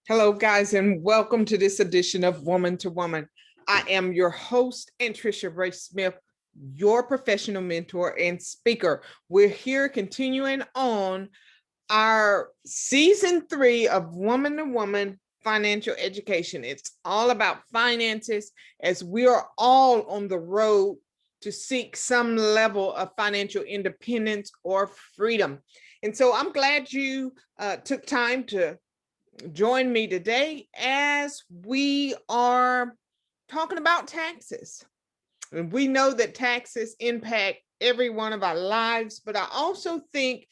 Hello, guys, and welcome to this edition of Woman to Woman. I am your host, Anntricia Bray Smith, your professional mentor and speaker. We're here continuing on our season 3 of Woman to Woman financial education. It's all about finances, as we are all on the road to seek some level of financial independence or freedom. And so I'm glad you took time to join me today as we are talking about taxes. And we know that taxes impact every one of our lives, but I also think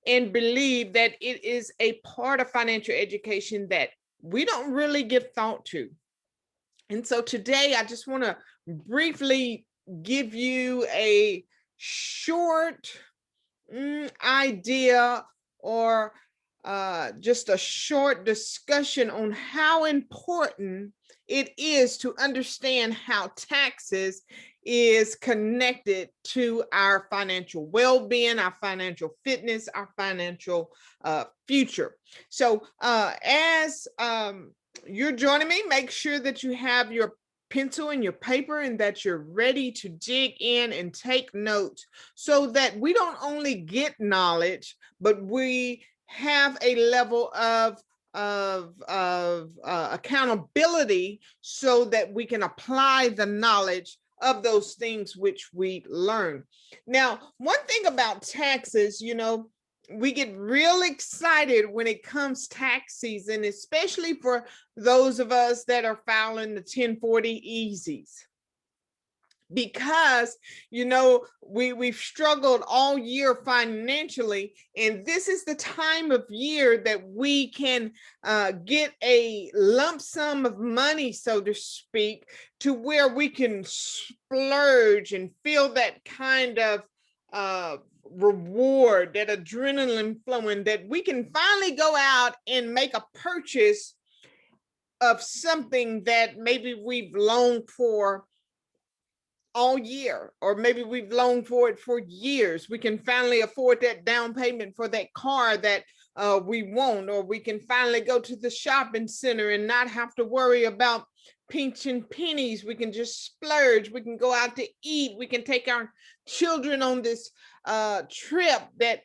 and believe that it is a part of financial education that we don't really give thought to. And so today I just want to briefly give you a short idea or just a short discussion on how important it is to understand how taxes is connected to our financial well-being, our financial fitness, our financial future. So as you're joining me, make sure that you have your pencil and your paper and that you're ready to dig in and take notes so that we don't only get knowledge, but we have a level of accountability so that we can apply the knowledge of those things which we learn. Now, one thing about taxes, we get real excited when it comes tax season, especially for those of us that are filing the 1040 easies. Because we've struggled all year financially, and this is the time of year that we can get a lump sum of money, so to speak, to where we can splurge and feel that kind of reward, that adrenaline flowing, that we can finally go out and make a purchase of something that maybe we've longed for all year, or maybe we've loaned for it for years. We can finally afford that down payment for that car that we want, or we can finally go to the shopping center and not have to worry about pinching pennies. We can just splurge. We can go out to eat. We can take our children on this trip that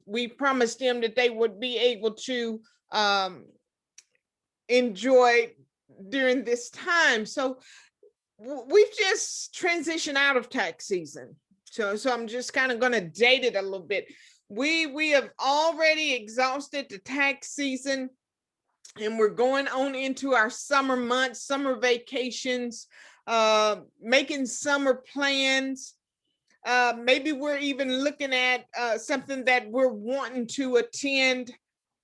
we promised them that they would be able to enjoy during this time. So we've just transitioned out of tax season. So I'm just kind of going to date it a little bit. We have already exhausted the tax season, and we're going on into our summer months, summer vacations, making summer plans. Maybe we're even looking at something that we're wanting to attend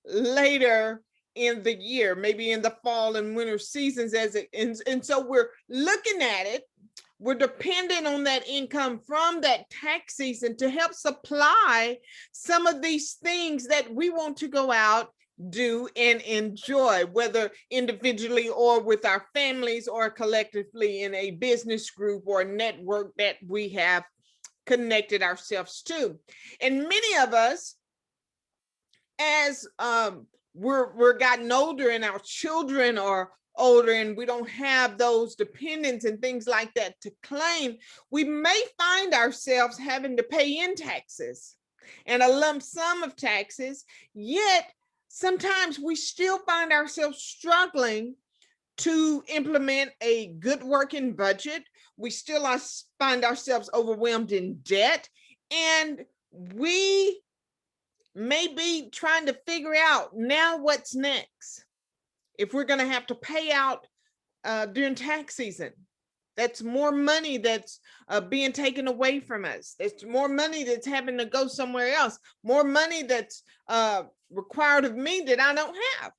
later in the year, maybe in the fall and winter seasons and so we're looking at it. We're dependent on that income from that tax season to help supply some of these things that we want to go out, do, and enjoy, whether individually or with our families or collectively in a business group or network that we have connected ourselves to. And many of us, as we're gotten older and our children are older and we don't have those dependents and things like that to claim, we may find ourselves having to pay in taxes and a lump sum of taxes, yet sometimes we still find ourselves struggling to implement a good working budget. We still find ourselves overwhelmed in debt, and we may be trying to figure out now what's next. If we're going to have to pay out during tax season, that's more money that's being taken away from us. It's more money that's having to go somewhere else, more money that's required of me that I don't have.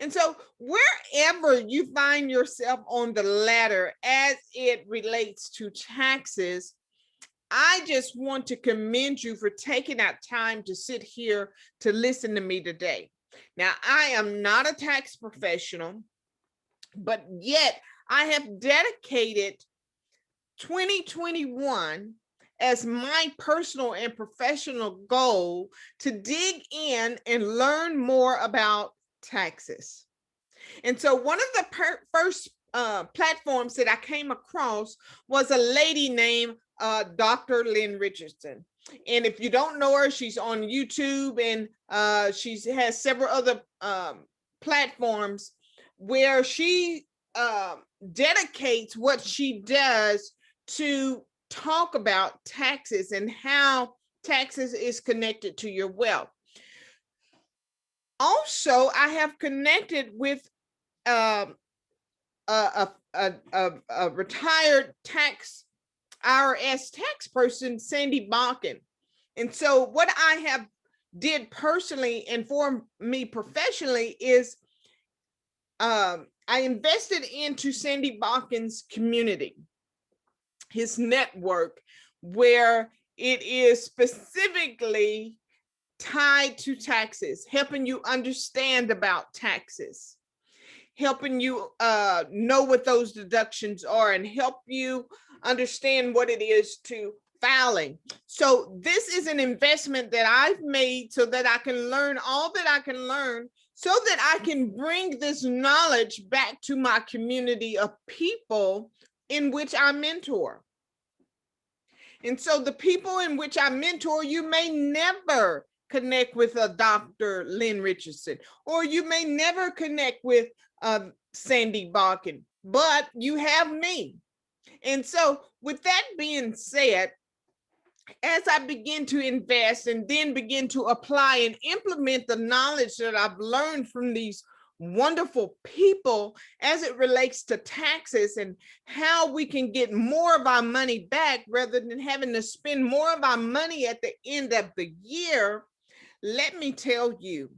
And so wherever you find yourself on the ladder as it relates to taxes, I just want to commend you for taking out time to sit here to listen to me today. Now, I am not a tax professional, but yet I have dedicated 2021 as my personal and professional goal to dig in and learn more about taxes. And so one of the first platforms that I came across was a lady named Dr. Lynn Richardson. And if you don't know her, she's on YouTube, and she has several other platforms where she dedicates what she does to talk about taxes and how taxes is connected to your wealth. Also, I have connected with a retired IRS tax person, Sandy Balkin. And so what I have did personally and for me professionally is I invested into Sandy Balkin's community, his network, where it is specifically tied to taxes, helping you understand about taxes, helping you know what those deductions are, and help you understand what it is to filing. So this is an investment that I've made so that I can learn all that I can learn, so that I can bring this knowledge back to my community of people in which I mentor. And so the people in which I mentor, you may never connect with a Dr. Lynn Richardson, or you may never connect with Sandy Balkin, but you have me. And so with that being said, as I begin to invest and then begin to apply and implement the knowledge that I've learned from these wonderful people as it relates to taxes and how we can get more of our money back rather than having to spend more of our money at the end of the year, let me tell you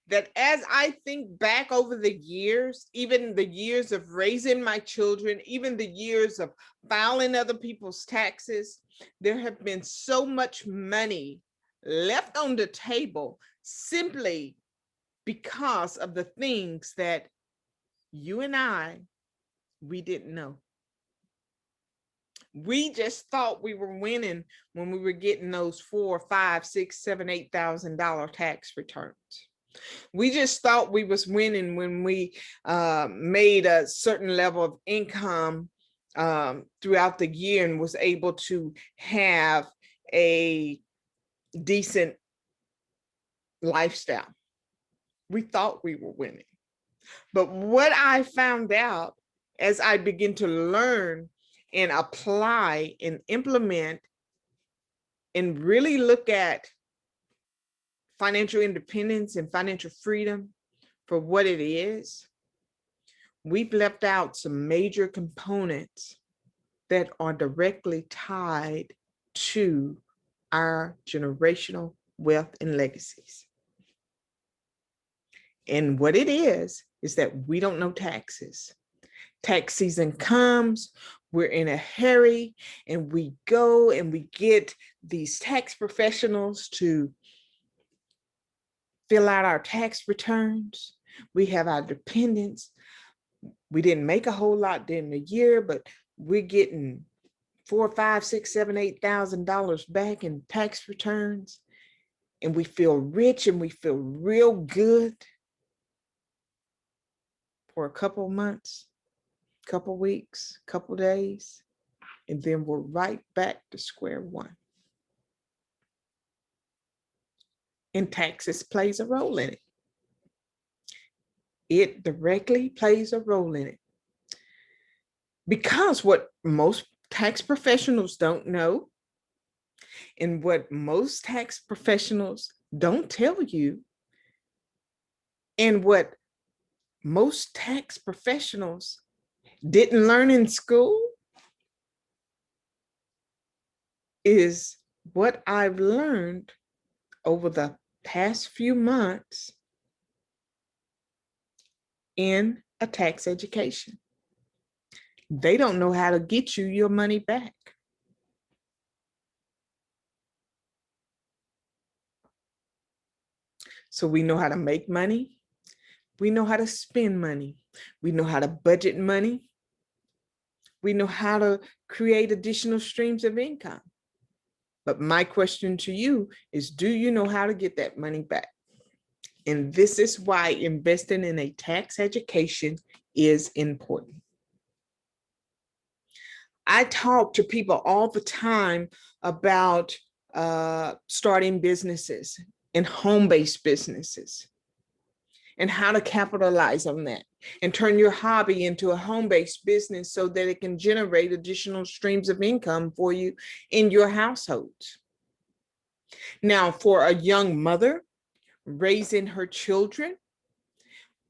that as I think back over the years, even the years of raising my children, even the years of filing other people's taxes, there have been so much money left on the table simply because of the things that you and we didn't know. We just thought we were winning when we were getting those $4, $5, $6, $7, $8,000 tax returns. We just thought we was winning when we made a certain level of income throughout the year and was able to have a decent lifestyle. We thought we were winning. But what I found out as I begin to learn and apply and implement and really look at financial independence and financial freedom for what it is, we've left out some major components that are directly tied to our generational wealth and legacies. And what it is that we don't know taxes. Tax season comes, we're in a hurry, and we go and we get these tax professionals to fill out our tax returns. We have our dependents. We didn't make a whole lot during the year, but we're getting $4, $5, $6, $7, $8,000 back in tax returns. And we feel rich and we feel real good for a couple months, couple weeks, couple days, and then we're right back to square one. And taxes plays a role in it. It directly plays a role in it. Because what most tax professionals don't know, and what most tax professionals don't tell you, and what most tax professionals didn't learn in school, is what I've learned over the past few months in a tax education. They don't know how to get you your money back. So we know how to make money. We know how to spend money. We know how to budget money. We know how to create additional streams of income. But my question to you is, do you know how to get that money back? And this is why investing in a tax education is important. I talk to people all the time about starting businesses and home-based businesses and how to capitalize on that and turn your hobby into a home-based business so that it can generate additional streams of income for you in your household. Now, for a young mother raising her children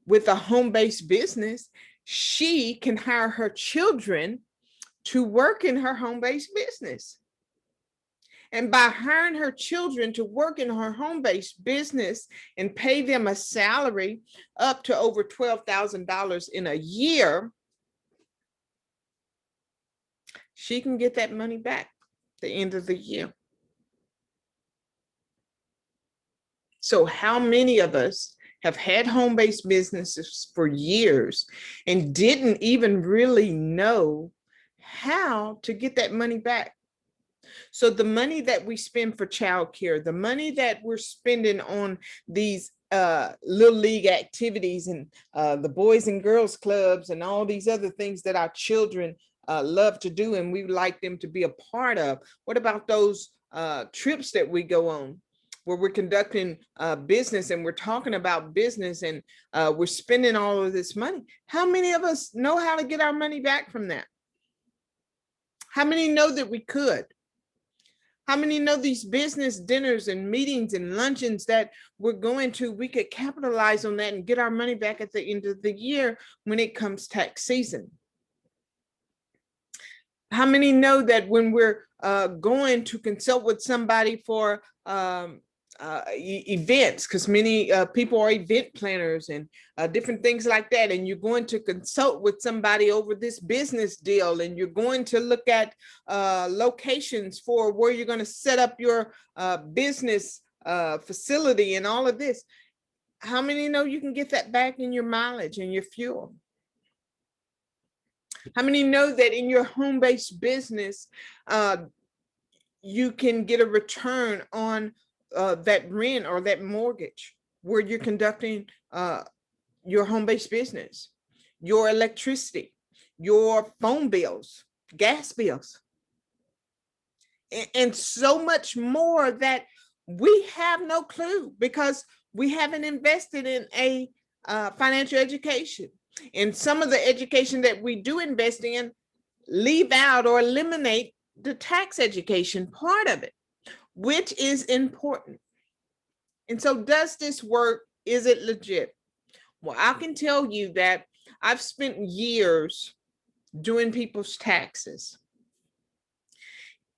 with a home-based business, she can hire her children to work in her home-based business. And by hiring her children to work in her home-based business and pay them a salary up to over $12,000 in a year, she can get that money back at the end of the year. So how many of us have had home-based businesses for years and didn't even really know how to get that money back? So the money that we spend for childcare, the money that we're spending on these little league activities and the boys and girls clubs and all these other things that our children love to do and we would like them to be a part of. What about those trips that we go on where we're conducting business and we're talking about business and we're spending all of this money? How many of us know how to get our money back from that? How many know that we could? How many know these business dinners and meetings and luncheons that we're going to, we could capitalize on that and get our money back at the end of the year when it comes tax season? How many know that when we're going to consult with somebody for events, because many people are event planners and different things like that, and you're going to consult with somebody over this business deal and you're going to look at locations for where you're going to set up your business facility and all of this? How many know you can get that back in your mileage and your fuel? How many know that in your home-based business you can get a return on that rent or that mortgage where you're conducting your home-based business, your electricity, your phone bills, gas bills, and so much more that we have no clue because we haven't invested in a financial education. And some of the education that we do invest in leave out or eliminate the tax education part of it, which is important. And so does this work? Is it legit? Well, I can tell you that I've spent years doing people's taxes.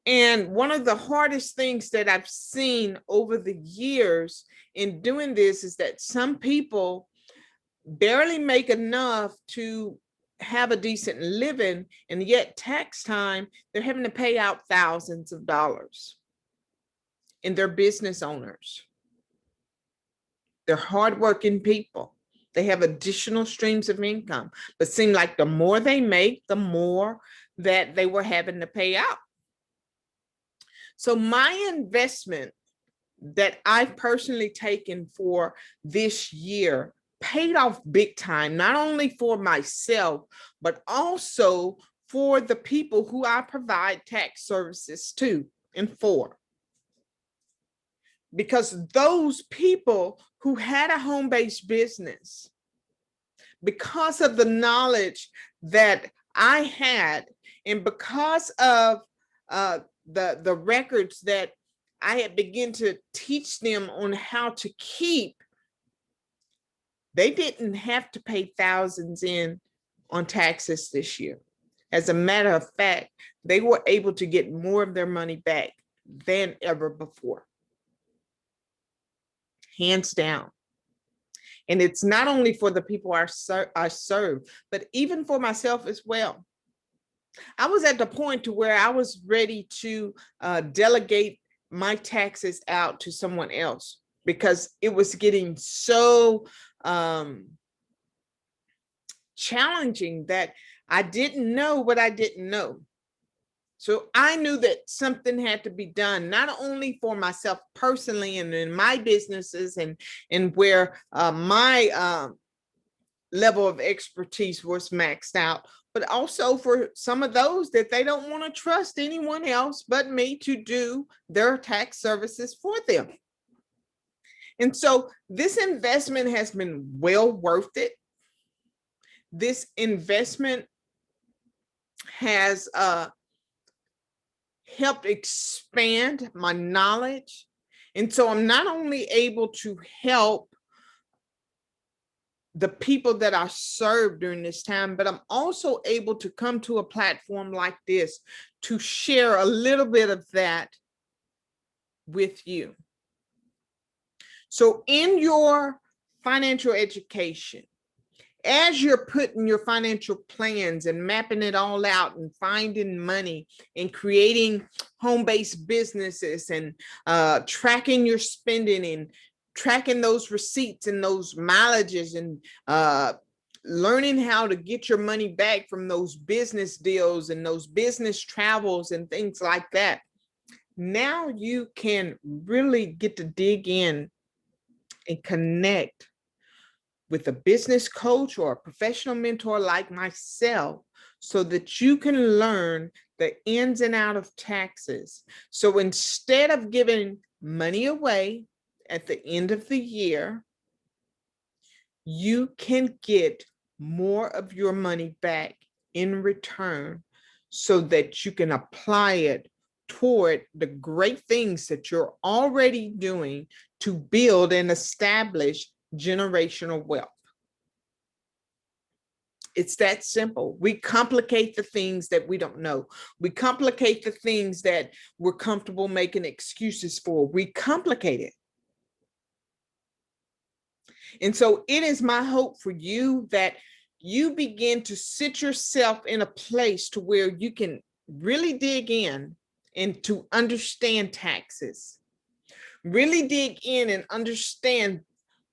And one of the hardest things that I've seen over the years in doing this is that some people barely make enough to have a decent living, and yet tax time, they're having to pay out thousands of dollars. And they're business owners. They're hardworking people. They have additional streams of income, but seem like the more they make, the more that they were having to pay out. So my investment that I've personally taken for this year paid off big time, not only for myself, but also for the people who I provide tax services to and for. Because those people who had a home-based business, because of the knowledge that I had, and because of the records that I had begun to teach them on how to keep, they didn't have to pay thousands in on taxes this year. As a matter of fact, they were able to get more of their money back than ever before. Hands down. And it's not only for the people I serve, but even for myself as well. I was at the point to where I was ready to delegate my taxes out to someone else because it was getting so challenging that I didn't know what I didn't know. So I knew that something had to be done, not only for myself personally and in my businesses and where my level of expertise was maxed out, but also for some of those that they don't want to trust anyone else but me to do their tax services for them. And so this investment has been well worth it. This investment has helped expand my knowledge. And so I'm not only able to help the people that I serve during this time, but I'm also able to come to a platform like this to share a little bit of that with you. So in your financial education, as you're putting your financial plans and mapping it all out and finding money and creating home-based businesses and tracking your spending and tracking those receipts and those mileages and learning how to get your money back from those business deals and those business travels and things like that, now you can really get to dig in and connect with a business coach or a professional mentor like myself so that you can learn the ins and outs of taxes. So instead of giving money away at the end of the year, you can get more of your money back in return so that you can apply it toward the great things that you're already doing to build and establish generational wealth. It's that simple. We complicate the things that we don't know. We complicate the things that we're comfortable making excuses for. We complicate it. And so it is my hope for you that you begin to sit yourself in a place to where you can really dig in and to understand taxes, really dig in and understand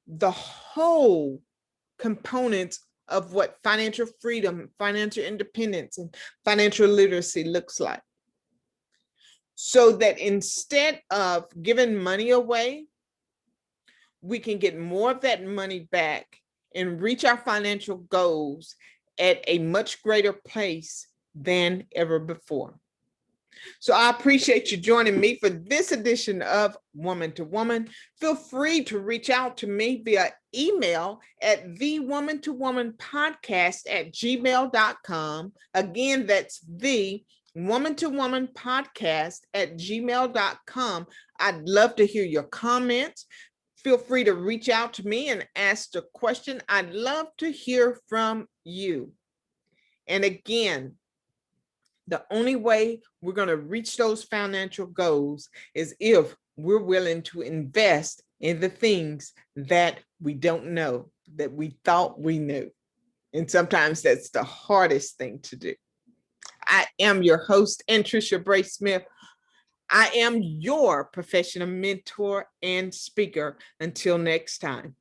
the whole components of what financial freedom, financial independence, and financial literacy looks like. So that instead of giving money away, we can get more of that money back and reach our financial goals at a much greater pace than ever before. So I appreciate you joining me for this edition of Woman to Woman. Feel free to reach out to me via email at thewomantowomanpodcast@gmail.com. Again, that's thewomantowomanpodcast@gmail.com. I'd love to hear your comments. Feel free to reach out to me and ask a question. I'd love to hear from you. And again, the only way we're going to reach those financial goals is if we're willing to invest in the things that we don't know, that we thought we knew. And sometimes that's the hardest thing to do. I am your host, Anntricia Bray Smith. I am your professional mentor and speaker. Until next time.